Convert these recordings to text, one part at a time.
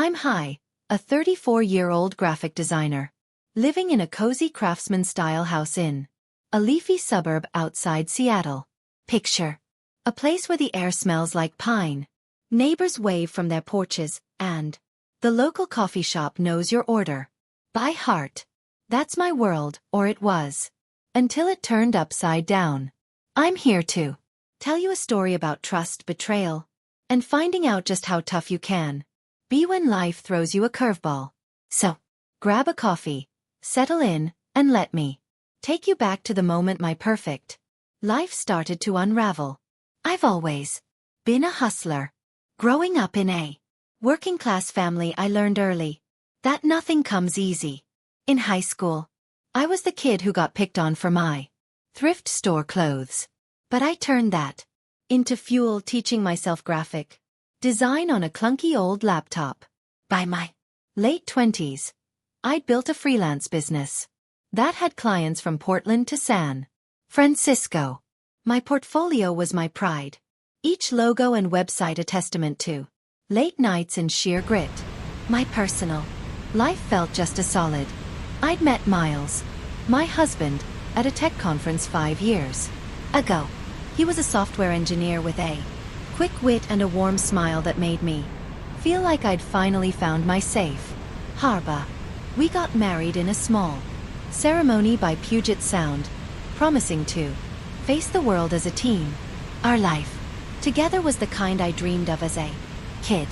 I'm Hai, a 34-year-old graphic designer, living in a cozy craftsman-style house in a leafy suburb outside Seattle. Picture a place where the air smells like pine, neighbors wave from their porches, and the local coffee shop knows your order by heart. That's my world, or it was, until it turned upside down. I'm here to tell you a story about trust, betrayal, and finding out just how tough you can be when life throws you a curveball. So, grab a coffee, settle in, and let me take you back to the moment my perfect life started to unravel. I've always been a hustler. Growing up in a working-class family, I learned early that nothing comes easy. In high school, I was the kid who got picked on for my thrift store clothes. But I turned that into fuel, teaching myself graphic design on a clunky old laptop. By my late 20s, I'd built a freelance business that had clients from Portland to San Francisco. My portfolio was my pride, each logo and website a testament to late nights and sheer grit. My personal life felt just as solid. I'd met Miles, my husband, at a tech conference 5 years ago. He was a software engineer with a quick wit and a warm smile that made me feel like I'd finally found my safe harbor. We got married in a small ceremony by Puget Sound, promising to face the world as a team. Our life together was the kind I dreamed of as a kid.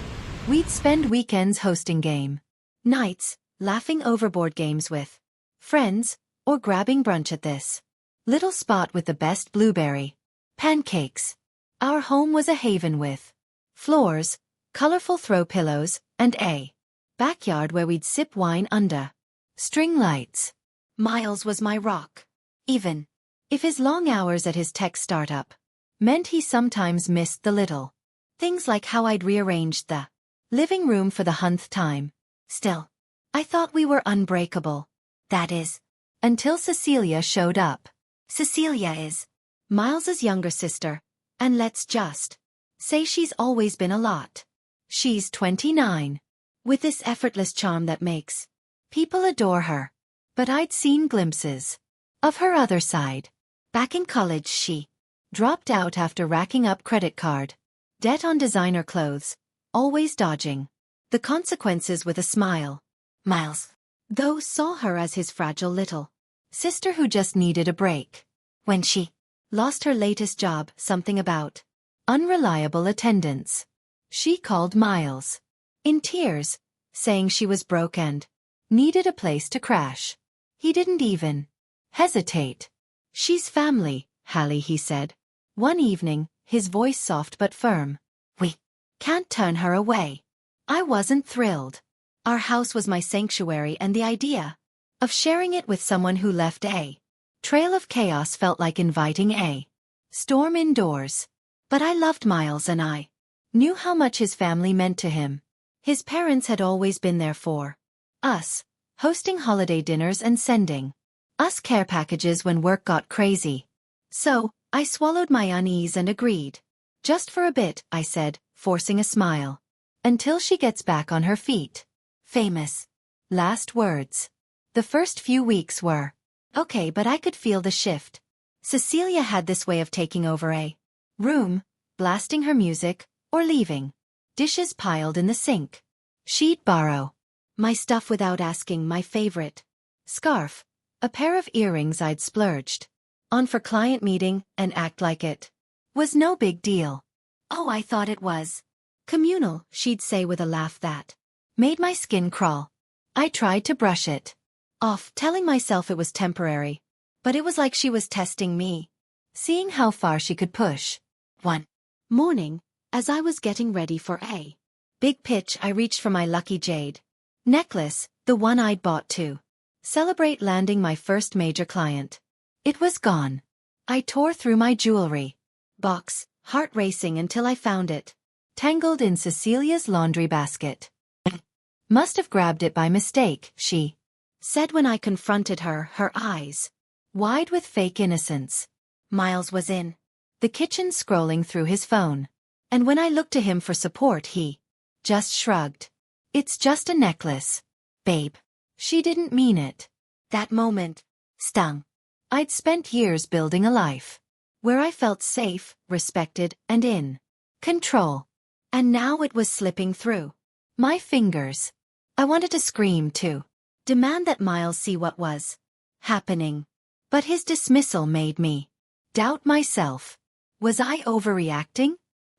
We'd spend weekends hosting game nights, laughing over board games with friends, or grabbing brunch at this little spot with the best blueberry pancakes. Our home was a haven with floors, colorful throw pillows, and a backyard where we'd sip wine under string lights. Miles was my rock, even if his long hours at his tech startup meant he sometimes missed the little things, like how I'd rearranged the living room for the 100th time. Still, I thought we were unbreakable. That is, until Cecilia showed up. Cecilia is Miles's younger sister, and let's just say she's always been a lot. She's 29, with this effortless charm that makes people adore her. But I'd seen glimpses of her other side. Back in college, she dropped out after racking up credit card debt on designer clothes, always dodging the consequences with a smile. Miles, though, saw her as his fragile little sister who just needed a break. When she lost her latest job, something about unreliable attendance, she called Miles in tears, saying she was broke and needed a place to crash. He didn't even hesitate. "She's family, Hallie," he said one evening, his voice soft but firm. "We can't turn her away." I wasn't thrilled. Our house was my sanctuary, and the idea of sharing it with someone who left a trail of chaos felt like inviting a storm indoors. But I loved Miles, and I knew how much his family meant to him. His parents had always been there for us, hosting holiday dinners and sending us care packages when work got crazy. So, I swallowed my unease and agreed. "Just for a bit," I said, forcing a smile. "Until she gets back on her feet." Famous last words. The first few weeks were okay, but I could feel the shift. Cecilia had this way of taking over a room, blasting her music, or leaving dishes piled in the sink. She'd borrow my stuff without asking, my favorite scarf, a pair of earrings I'd splurged on for client meeting, and act like it was no big deal. "Oh, I thought it was communal," she'd say with a laugh that made my skin crawl. I tried to brush it off, telling myself it was temporary, but it was like she was testing me, seeing how far she could push. One morning, as I was getting ready for a big pitch, I reached for my lucky jade necklace, the one I'd bought to celebrate landing my first major client. It was gone. I tore through my jewelry box, heart racing, until I found it tangled in Cecilia's laundry basket. "Must have grabbed it by mistake," she said when I confronted her, her eyes wide with fake innocence. Miles was in the kitchen scrolling through his phone, and when I looked to him for support, he just shrugged. It's just a necklace. Babe. She didn't mean it. That moment stung. I'd spent years building a life where I felt safe, respected, and in control. And now it was slipping through my fingers. I wanted to scream too. Demand that Miles see what was happening. But his dismissal made me doubt myself. Was I overreacting?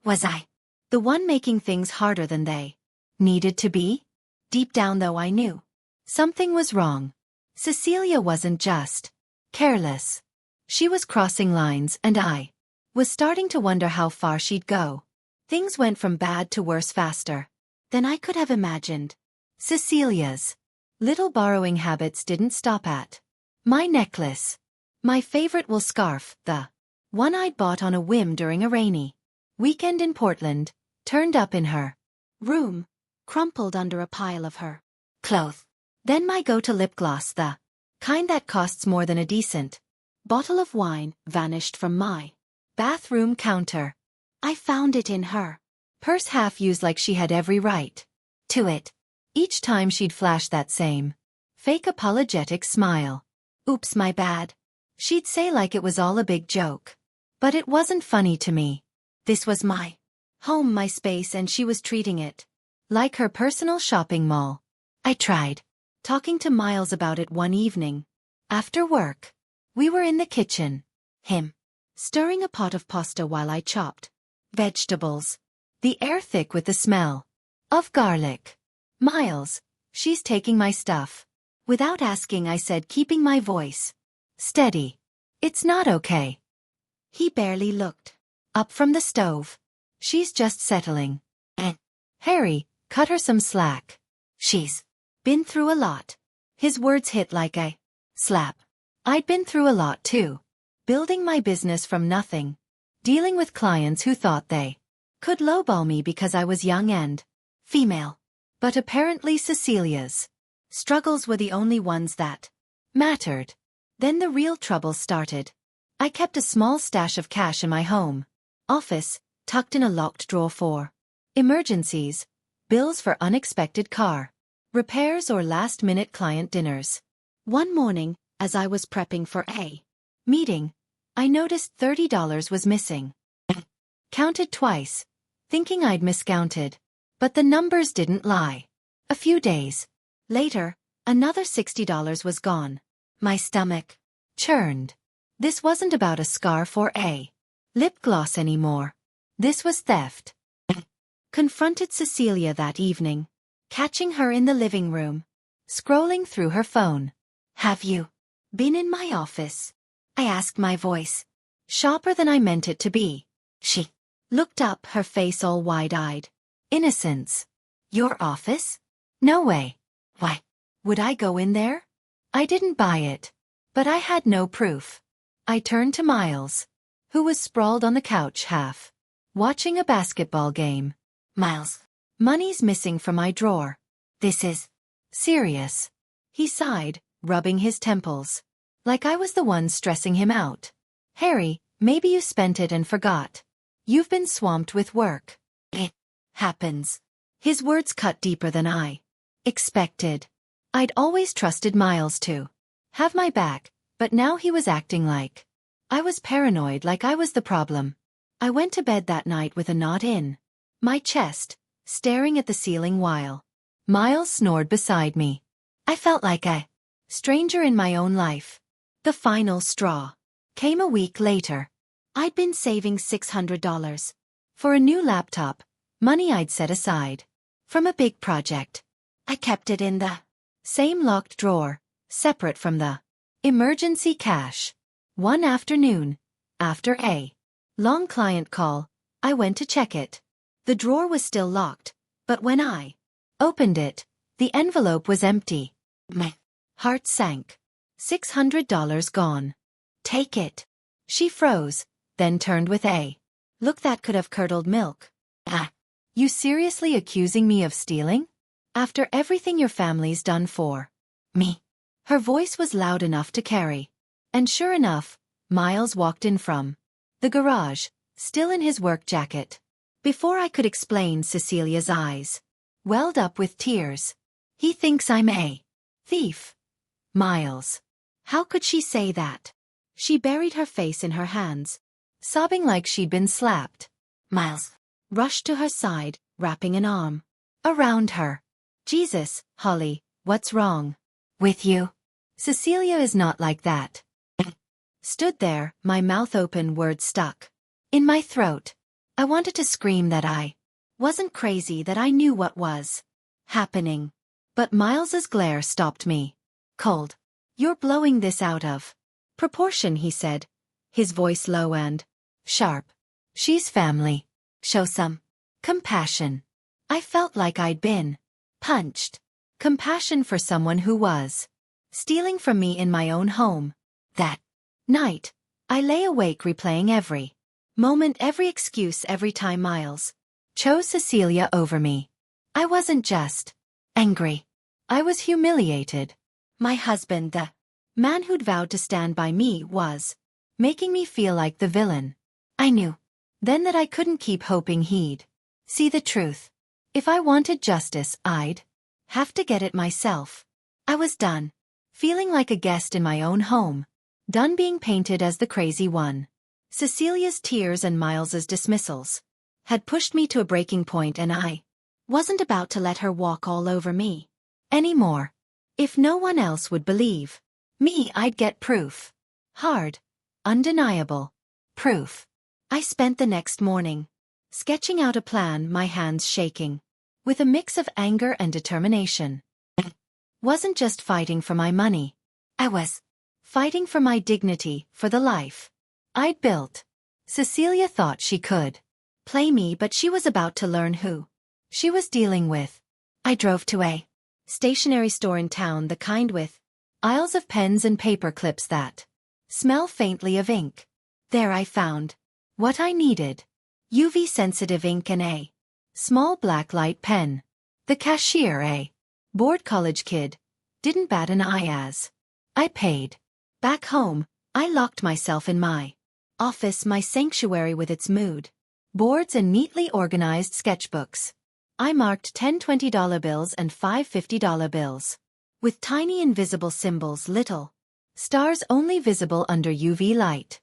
Was I the one making things harder than they needed to be? Deep down though I knew something was wrong. Cecilia wasn't just careless. She was crossing lines and I was starting to wonder how far she'd go. Things went from bad to worse faster than I could have imagined. Cecilia's little borrowing habits didn't stop at my necklace. My favorite wool scarf, the one I'd bought on a whim during a rainy weekend in Portland, turned up in her room, crumpled under a pile of her clothes. Then my go-to lip gloss, the kind that costs more than a decent bottle of wine, vanished from my bathroom counter. I found it in her purse, half used, like she had every right to it. Each time she'd flash that same fake apologetic smile. Oops, my bad. She'd say, like it was all a big joke. But it wasn't funny to me. This was my home, my space, and she was treating it like her personal shopping mall. I tried talking to Miles about it one evening. After work, we were in the kitchen, him stirring a pot of pasta while I chopped vegetables, the air thick with the smell of garlic. Miles, she's taking my stuff. Without asking, I said, keeping my voice steady. It's not okay. He barely looked up from the stove. She's just settling. And Harry, cut her some slack. She's been through a lot. His words hit like a slap. I'd been through a lot too. Building my business from nothing. Dealing with clients who thought they could lowball me because I was young and female. But apparently Cecilia's struggles were the only ones that mattered. Then the real trouble started. I kept a small stash of cash in my home office, tucked in a locked drawer for emergencies, bills for unexpected car repairs, or last-minute client dinners. One morning, as I was prepping for a meeting, I noticed $30 was missing. Counted twice, thinking I'd miscounted. But the numbers didn't lie. A few days later, another $60 was gone. My stomach churned. This wasn't about a scarf or a lip gloss anymore. This was theft. Confronted Cecilia that evening, catching her in the living room, scrolling through her phone. Have you been in my office? I asked, my voice sharper than I meant it to be. She looked up, her face all wide-eyed innocence. Your office? No way. Why would I go in there? I didn't buy it. But I had no proof. I turned to Miles, who was sprawled on the couch, half watching a basketball game. Miles, money's missing from my drawer. This is serious. He sighed, rubbing his temples, like I was the one stressing him out. Harry, maybe you spent it and forgot. You've been swamped with work. It happens. His words cut deeper than I expected. I'd always trusted Miles to have my back, but now he was acting like I was paranoid, like I was the problem. I went to bed that night with a knot in my chest, staring at the ceiling while Miles snored beside me. I felt like a stranger in my own life. The final straw came a week later. I'd been saving $600 for a new laptop, money I'd set aside from a big project. I kept it in the same locked drawer, separate from the emergency cash. One afternoon, after a long client call, I went to check it. The drawer was still locked, but when I opened it, the envelope was empty. My heart sank. $600 gone. Take it. She froze, then turned with a look that could have curdled milk. Ah, you seriously accusing me of stealing? After everything your family's done for me? Her voice was loud enough to carry. And sure enough, Miles walked in from the garage, still in his work jacket. Before I could explain, Cecilia's eyes welled up with tears. He thinks I'm a thief. Miles. How could she say that? She buried her face in her hands, sobbing like she'd been slapped. Miles rushed to her side, wrapping an arm around her. Jesus, Holly, what's wrong with you? Cecilia is not like that. Stood there, my mouth open, words stuck in my throat. I wanted to scream that I wasn't crazy, that I knew what was happening. But Miles's glare stopped me. Cold. You're blowing this out of proportion, he said, his voice low and sharp. She's family. Show some compassion. I felt like I'd been punched. Compassion for someone who was stealing from me in my own home. That night, I lay awake replaying every moment, every excuse, every time Miles chose Cecilia over me. I wasn't just angry. I was humiliated. My husband, the man who'd vowed to stand by me, was making me feel like the villain. I knew then that I couldn't keep hoping he'd see the truth. If I wanted justice, I'd have to get it myself. I was done feeling like a guest in my own home, done being painted as the crazy one. Cecilia's tears and Miles's dismissals had pushed me to a breaking point, and I wasn't about to let her walk all over me anymore. If no one else would believe me, I'd get proof. Hard, undeniable proof. I spent the next morning sketching out a plan, my hands shaking with a mix of anger and determination. Wasn't just fighting for my money. I was fighting for my dignity, for the life I'd built. Cecilia thought she could play me, but she was about to learn who she was dealing with. I drove to a stationery store in town, the kind with aisles of pens and paper clips that smell faintly of ink. There I found what I needed: UV-sensitive ink and a small black light pen. The cashier, a bored college kid, didn't bat an eye as I paid. Back home, I locked myself in my office, my sanctuary with its mood boards and neatly organized sketchbooks. I marked 10 $20 bills and 5 $50 bills with tiny invisible symbols, little stars only visible under UV light.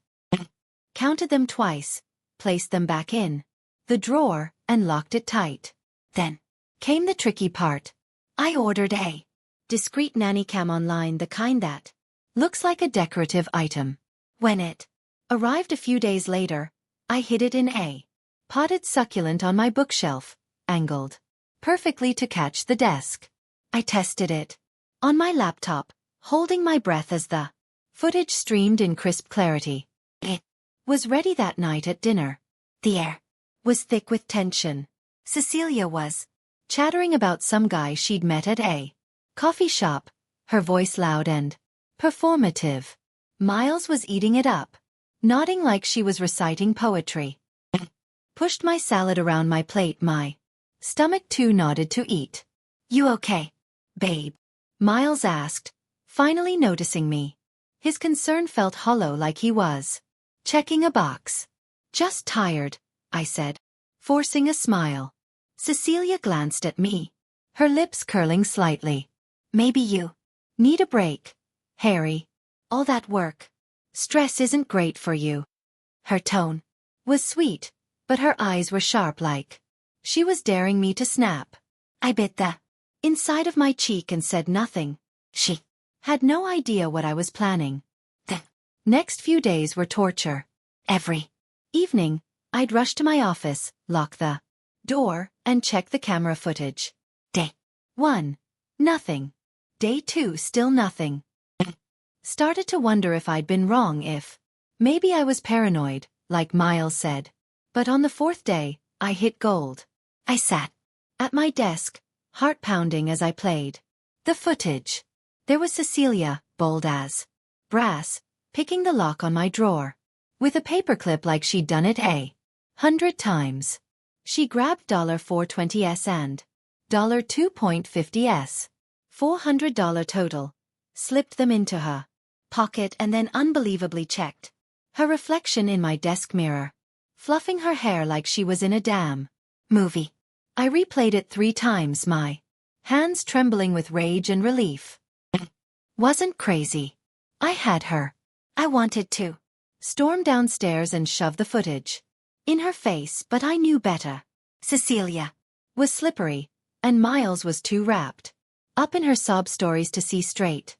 Counted them twice, placed them back in the drawer, and locked it tight. Then came the tricky part. I ordered a discreet nanny cam online, the kind that looks like a decorative item. When it arrived a few days later, I hid it in a potted succulent on my bookshelf, angled perfectly to catch the desk. I tested it on my laptop, holding my breath as the footage streamed in crisp clarity. It was ready that night at dinner. The air was thick with tension. Cecilia was chattering about some guy she'd met at a coffee shop, her voice loud and performative. Miles was eating it up, nodding like she was reciting poetry. Pushed my salad around my plate, my stomach too nodded to eat. You okay, babe? Miles asked, finally noticing me. His concern felt hollow, like he was checking a box. Just tired, I said, forcing a smile. Cecilia glanced at me, her lips curling slightly. Maybe you need a break, Harry. All that work, stress isn't great for you. Her tone was sweet, but her eyes were sharp, like she was daring me to snap. I bit the inside of my cheek and said nothing. She had no idea what I was planning. The next few days were torture. Every evening, I'd rush to my office, lock the door, and check the camera footage. Day 1. Nothing. Day 2, still nothing. Started to wonder if I'd been wrong, if maybe I was paranoid, like Miles said. But on the 4th day, I hit gold. I sat at my desk, heart pounding as I played the footage. There was Cecilia, bold as brass, picking the lock on my drawer with a paperclip like she'd done it 100 times. She grabbed $4.20 and $2.50, $400 total, slipped them into her pocket, and then unbelievably checked her reflection in my desk mirror, fluffing her hair like she was in a damn movie. I replayed it 3 times, my hands trembling with rage and relief. Wasn't crazy. I had her. I wanted to storm downstairs and shove the footage in her face, but I knew better. Cecilia was slippery, and Miles was too wrapped up in her sob stories to see straight.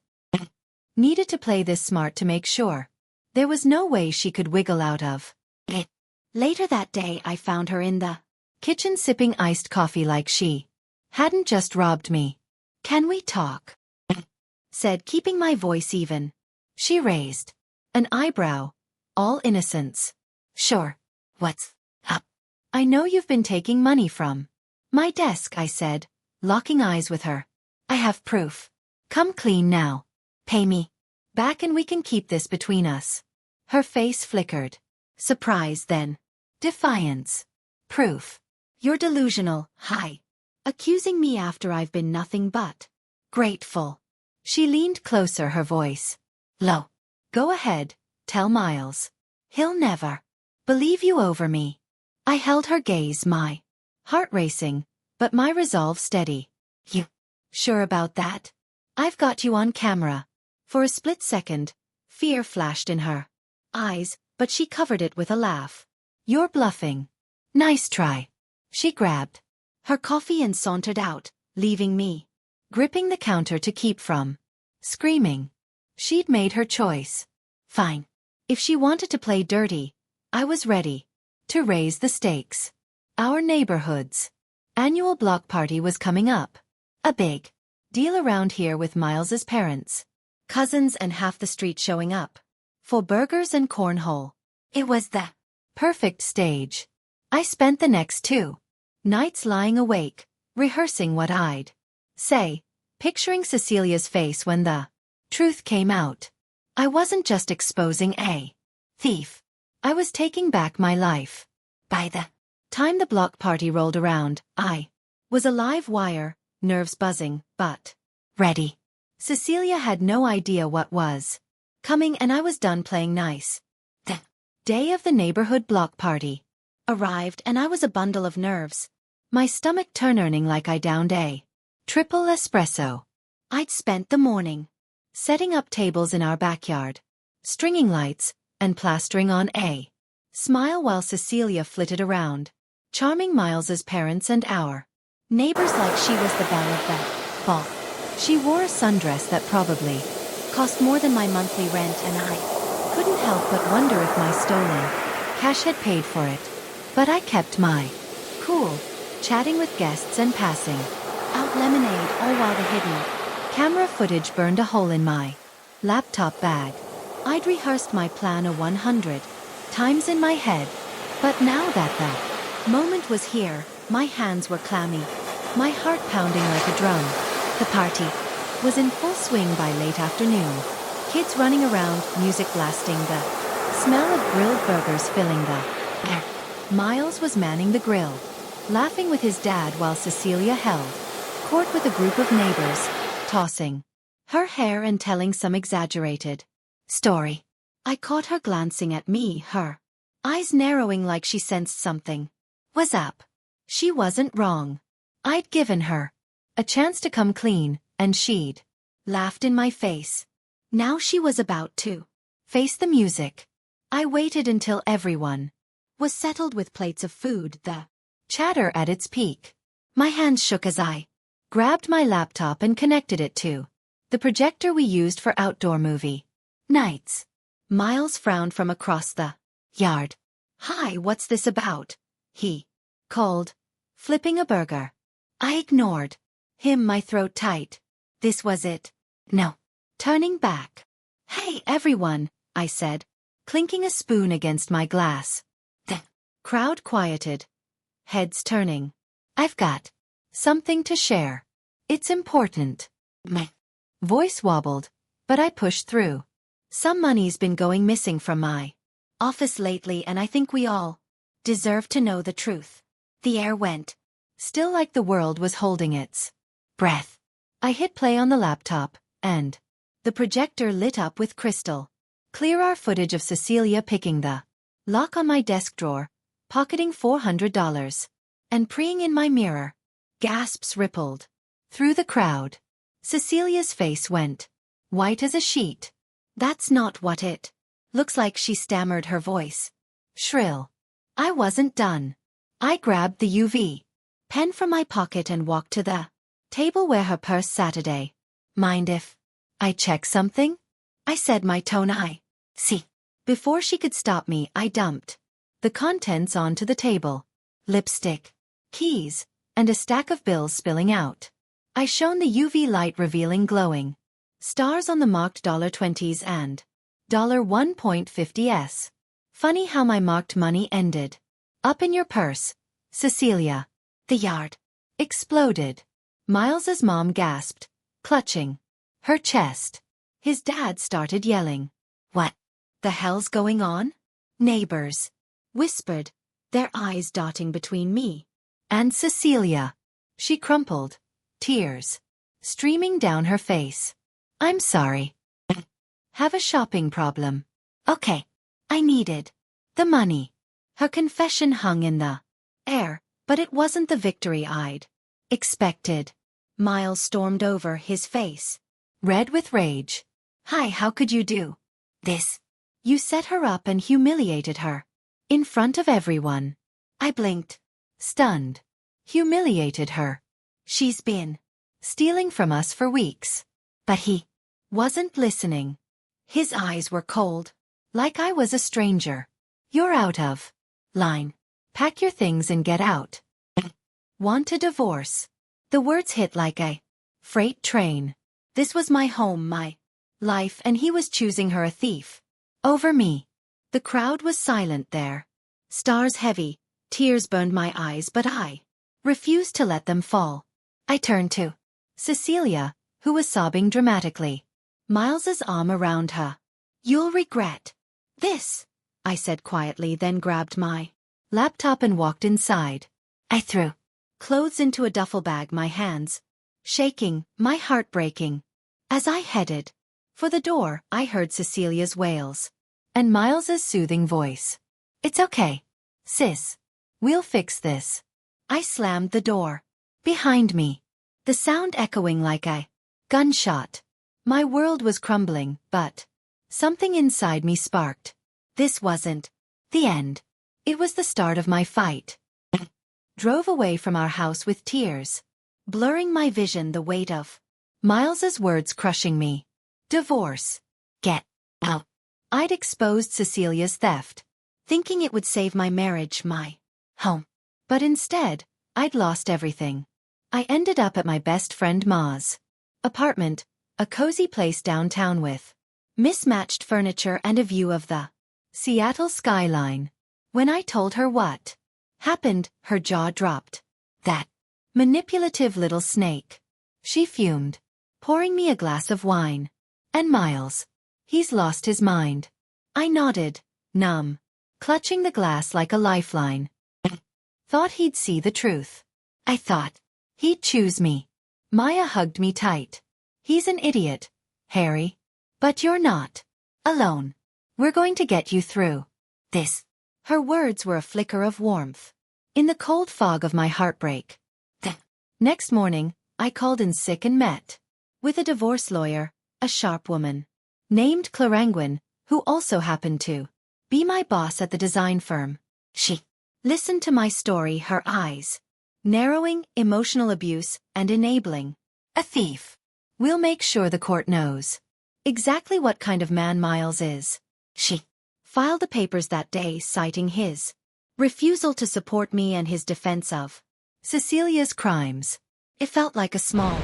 Needed to play this smart to make sure there was no way she could wiggle out of it. Later that day I found her in the kitchen sipping iced coffee like she hadn't just robbed me. "Can we talk?" said, keeping my voice even. She raised an eyebrow, all innocence. "Sure. What's up?" "I know you've been taking money from my desk," I said, locking eyes with her. "I have proof. Come clean now. Pay me back and we can keep this between us." Her face flickered. Surprise, then defiance. "Proof? You're delusional." "Hi. Accusing me after I've been nothing but grateful." She leaned closer, her voice low. "Go ahead, tell Miles. He'll never believe you over me." I held her gaze, my heart racing, but my resolve steady. "You sure about that? I've got you on camera." For a split second, fear flashed in her eyes, but she covered it with a laugh. "You're bluffing." "Nice try." She grabbed her coffee and sauntered out, leaving me gripping the counter to keep from screaming. She'd made her choice. Fine. If she wanted to play dirty, I was ready to raise the stakes. Our neighborhood's annual block party was coming up. A big deal around here, with Miles's parents, cousins, and half the street showing up for burgers and cornhole. It was the perfect stage. I spent the next 2 nights lying awake, rehearsing what I'd say, picturing Cecilia's face when the truth came out. I wasn't just exposing a thief. I was taking back my life. By the time the block party rolled around, I was a live wire, nerves buzzing, but ready. Cecilia had no idea what was coming, and I was done playing nice. The day of the neighborhood block party arrived, and I was a bundle of nerves, my stomach turning like I downed a triple espresso. I'd spent the morning setting up tables in our backyard, stringing lights, and plastering on a smile while Cecilia flitted around, charming Miles's parents and our neighbors like she was the belle of the ball. She wore a sundress that probably cost more than my monthly rent, and I couldn't help but wonder if my stolen cash had paid for it. But I kept my cool, chatting with guests and passing out lemonade, all while the hidden camera footage burned a hole in my laptop bag. I'd rehearsed my plan 100 times in my head, but now that the moment was here, my hands were clammy, my heart pounding like a drum. The party was in full swing by late afternoon. Kids running around, music blasting, the smell of grilled burgers filling the air. Miles was manning the grill, laughing with his dad, while Cecilia held court with a group of neighbors, tossing her hair and telling some exaggerated story. I caught her glancing at me, her eyes narrowing like she sensed something was up. She wasn't wrong. I'd given her a chance to come clean, and she'd laughed in my face. Now she was about to face the music. I waited until everyone was settled with plates of food, the chatter at its peak. My hands shook as I grabbed my laptop and connected it to the projector we used for outdoor movie nights. Miles frowned from across the yard. "Hi, what's this about?" he called, flipping a burger. I ignored him, my throat tight. This was it. No turning back. "Hey, everyone," I said, clinking a spoon against my glass. The crowd quieted, heads turning. "I've got something to share. It's important." My voice wobbled, but I pushed through. "Some money's been going missing from my office lately, and I think we all deserve to know the truth." The air went still, like the world was holding its breath. I hit play on the laptop, and the projector lit up with crystal clear our footage of Cecilia picking the lock on my desk drawer, pocketing $400. and preying in my mirror. Gasps rippled through the crowd. Cecilia's face went white as a sheet. That's not what it looks like, she stammered, her voice shrill. I wasn't done. I grabbed the UV pen from my pocket and walked to the table where her purse sat. Mind if I check something? I said, my tone see. Before she could stop me, I dumped the contents onto the table. Lipstick, keys, and a stack of bills spilling out. I shone the UV light, revealing glowing stars on the marked $20s and $1.50s. Funny how my marked money ended up in your purse, Cecilia. The yard exploded. Miles's mom gasped, clutching her chest. His dad started yelling. What the hell's going on? Neighbors whispered, their eyes dotting between me and Cecilia. She crumpled, tears streaming down her face. I'm sorry. Have a shopping problem. Okay. I needed the money. Her confession hung in the air, but it wasn't the victory I'd expected. Miles stormed over, his face red with rage. Hi, how could you do this? You set her up and humiliated her in front of everyone. I blinked, stunned. Humiliated her? She's been stealing from us for weeks. But he wasn't listening. His eyes were cold, like I was a stranger. You're out of line. Pack your things and get out. Want a divorce? The words hit like a freight train. This was my home, my life, and he was choosing her, a thief, over me. The crowd was silent there. Stars heavy, tears burned my eyes, but I refused to let them fall. I turned to Cecilia, who was sobbing dramatically. Miles's arm around her. You'll regret this, I said quietly, then grabbed my laptop and walked inside. I threw clothes into a duffel bag, my hands shaking, my heart breaking. As I headed for the door, I heard Cecilia's wails and Miles's soothing voice. It's okay, sis. We'll fix this. I slammed the door behind me, the sound echoing like a gunshot. My world was crumbling, but something inside me sparked. This wasn't the end. It was the start of my fight. Drove away from our house with tears blurring my vision, the weight of Miles's words crushing me. Divorce. Get out. I'd exposed Cecilia's theft, thinking it would save my marriage, my home. But instead, I'd lost everything. I ended up at my best friend Ma's apartment, a cozy place downtown with mismatched furniture and a view of the Seattle skyline. When I told her what happened, her jaw dropped. That manipulative little snake. She fumed, pouring me a glass of wine. And Miles, he's lost his mind. I nodded, numb, clutching the glass like a lifeline. Thought he'd see the truth. I thought he'd choose me. Maya hugged me tight. He's an idiot, Harry. But you're not alone. We're going to get you through this. Her words were a flicker of warmth in the cold fog of my heartbreak. The next morning, I called in sick and met with a divorce lawyer, a sharp woman named Clarangwin, who also happened to be my boss at the design firm. She listened to my story, her eyes narrowing, emotional abuse and enabling. A thief. We'll make sure the court knows exactly what kind of man Miles is. She filed the papers that day, citing his refusal to support me and his defense of Cecilia's crimes. It felt like a small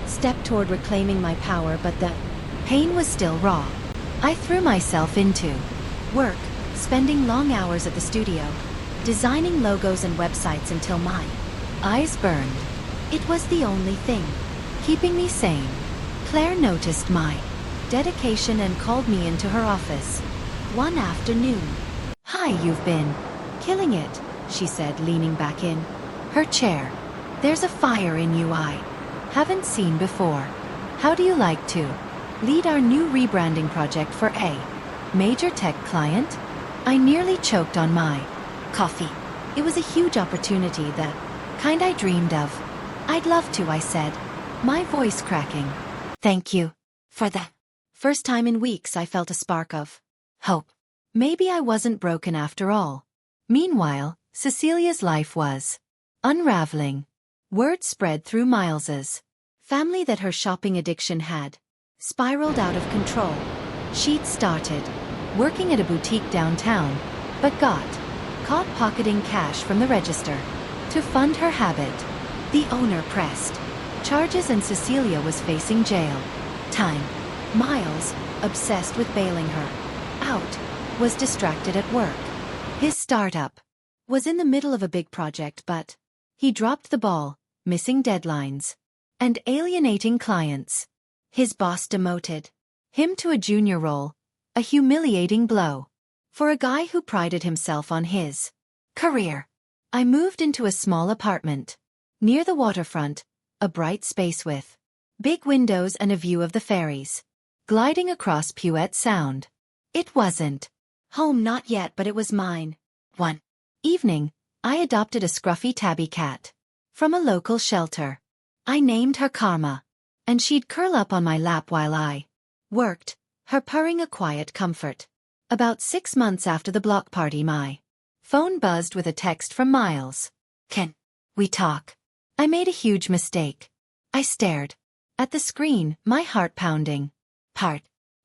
step toward reclaiming my power, but the pain was still raw. I threw myself into work, spending long hours at the studio, designing logos and websites until my eyes burned. It was the only thing keeping me sane. Claire noticed my dedication and called me into her office one afternoon. Hi, you've been killing it, she said, leaning back in her chair. There's a fire in you I haven't seen before. How do you like to lead our new rebranding project for a major tech client? I nearly choked on my coffee. It was a huge opportunity, the Kind I dreamed of. I'd love to, I said, my voice cracking. Thank you. For the first time in weeks I felt a spark of hope. Maybe I wasn't broken after all. Meanwhile, Cecilia's life was unraveling. Word spread through Miles's family that her shopping addiction had spiraled out of control. She'd started working at a boutique downtown, but got caught pocketing cash from the register. To fund her habit, the owner pressed charges and Cecilia was facing jail time. Miles, obsessed with bailing her out, was distracted at work. His startup was in the middle of a big project, but he dropped the ball, missing deadlines and alienating clients. His boss demoted him to a junior role, a humiliating blow for a guy who prided himself on his career. I moved into a small apartment near the waterfront, a bright space with big windows and a view of the ferries gliding across Puget Sound. It wasn't home, not yet, but it was mine. One evening, I adopted a scruffy tabby cat from a local shelter. I named her Karma, and she'd curl up on my lap while I worked, her purring a quiet comfort. About 6 months after the block party, my phone buzzed with a text from Miles. Can we talk? I made a huge mistake. I stared at the screen, my heart pounding. Part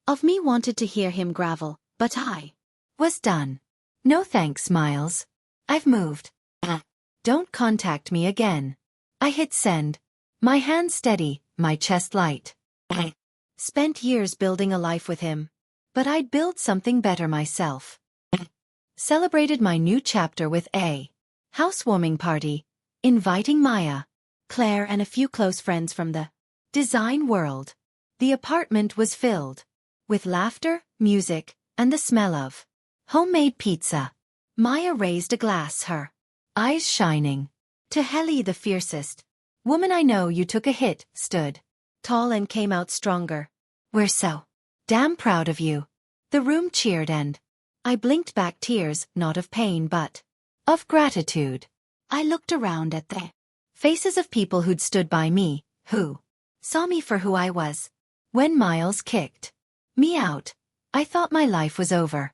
of me wanted to hear him gravel, but I was done. No thanks, Miles. I've moved. Don't contact me again. I hit send. My hands steady, my chest light. I spent years building a life with him, but I'd build something better myself. Celebrated my new chapter with a housewarming party, inviting Maya, Claire and a few close friends from the design world. The apartment was filled with laughter, music, and the smell of homemade pizza. Maya raised a glass, her eyes shining. To Helly, the fiercest woman I know. You took a hit, stood tall and came out stronger. We're so damn proud of you. The room cheered and I blinked back, tears, not of pain but of gratitude. I looked around at the faces of people who'd stood by me, who saw me for who I was. When Miles kicked me out, I thought my life was over.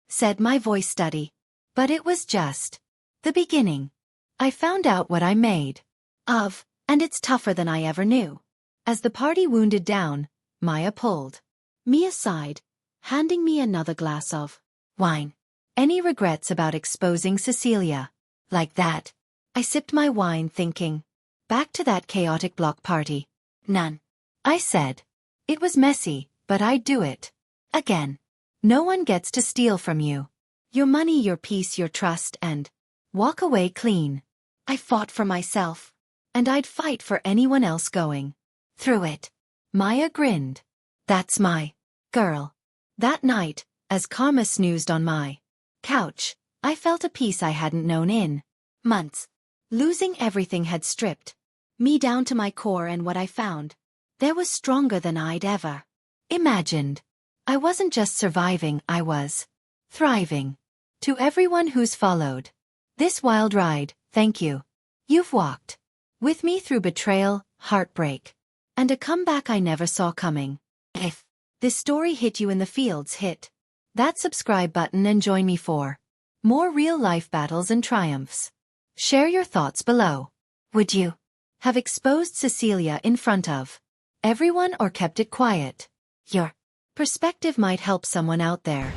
Said my voice steady. But it was just the beginning. I found out what I'm made of, and it's tougher than I ever knew. As the party wounded down, Maya pulled me aside, handing me another glass of wine. Any regrets about exposing Cecilia like that? I sipped my wine, thinking back to that chaotic block party. None. I said. It was messy, but I'd do it again. No one gets to steal from you your money, your peace, your trust, and walk away clean. I fought for myself, and I'd fight for anyone else going through it. Maya grinned. That's my girl. That night, as Karma snoozed on my couch, I felt a peace I hadn't known in months. Losing everything had stripped me down to my core, and what I found there was stronger than I'd ever imagined. I wasn't just surviving, I was thriving. To everyone who's followed this wild ride, thank you. You've walked with me through betrayal, heartbreak, and a comeback I never saw coming. If this story hit you in the fields, hit that subscribe button and join me for more real-life battles and triumphs. Share your thoughts below. Would you have exposed Cecilia in front of everyone or kept it quiet? Your perspective might help someone out there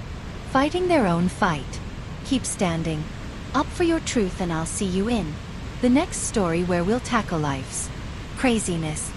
fighting their own fight. Keep standing up for your truth, and I'll see you in the next story where we'll tackle life's craziness.